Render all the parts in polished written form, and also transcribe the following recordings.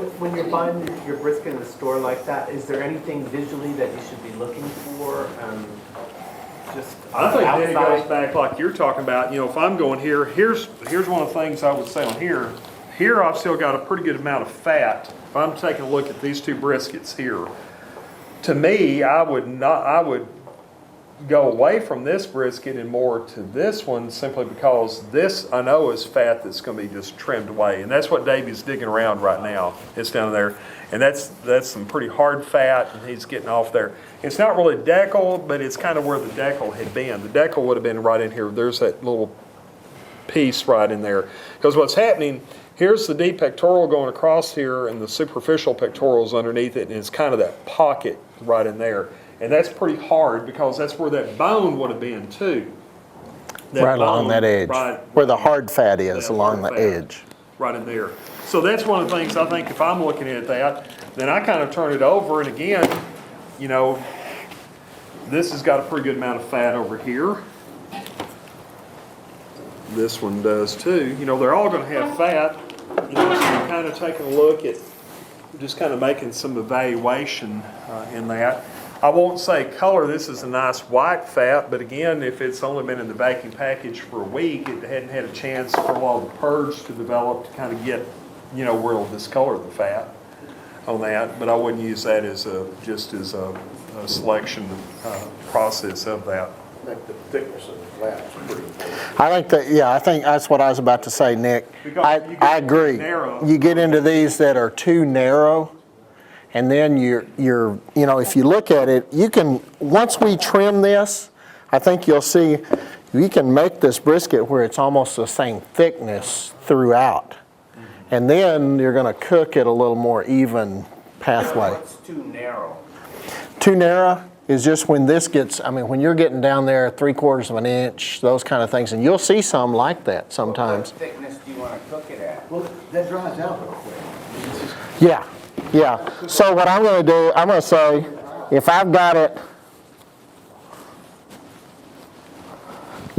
When you're buying your brisket in a store like that, is there anything visually that you should be looking for? Just I think then it outside? goes back like you're talking about, if I'm going here, here's one of the things I would say on here. Here I've still got a pretty good amount of fat. If I'm taking a look at these two briskets here, to me, I would go away from this brisket and more to this one simply because this I know is fat that's going to be just trimmed away, and that's what Davey's digging around right now. It's down there, and that's some pretty hard fat, and he's getting off there. It's not really decal, but it's kind of where the decal had been. The decal would have been right in here. There's that little piece right in there, because what's happening, here's the deep pectoral going across here, and the superficial pectoral's underneath it, and it's kind of that pocket right in there. And that's pretty hard because that's where that bone would have been too. Right along that edge, where the hard fat is, along the edge. Right in there. So that's one of the things I think if I'm looking at that, then I kind of turn it over, and again, this has got a pretty good amount of fat over here. This one does too. They're all going to have fat. So you're kind of taking a look at just kind of making some evaluation in that. I won't say color, this is a nice white fat, but again, if it's only been in the baking package for a week, it hadn't had a chance for a lot of the purge to develop to kind of get, where it'll discolor the fat on that. But I wouldn't use that as just as a selection process of that. I think the thickness of the flat is pretty important. I think that's what I was about to say, Nick. I agree. You get into these that are too narrow, and then you're if you look at it, you can, once we trim this, I think you'll see we can make this brisket where it's almost the same thickness throughout. And then you're going to cook it a little more even pathway. What's too narrow? Too narrow is just when this gets, when you're getting down there 3/4 of an inch, those kind of things, and you'll see some like that sometimes. What thickness do you want to cook it at? Well, that dries out real quick. Yeah. So what I'm going to do, I'm going to say, if I've got it,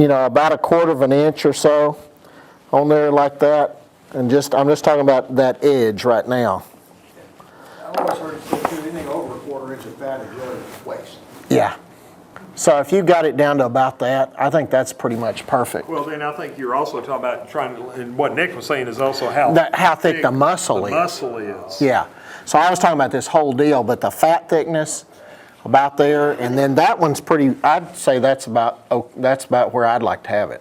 about 1/4 of an inch or so on there like that, and I'm just talking about that edge right now. I always heard it say anything over 1/4 inch of fat is really waste. Yeah. So if you got it down to about that, I think that's pretty much perfect. Well, then I think you're also talking about and what Nick was saying is also how thick the muscle is. The muscle is. Yeah. So I was talking about this whole deal, but the fat thickness about there, and then that one's pretty, I'd say that's about where I'd like to have it.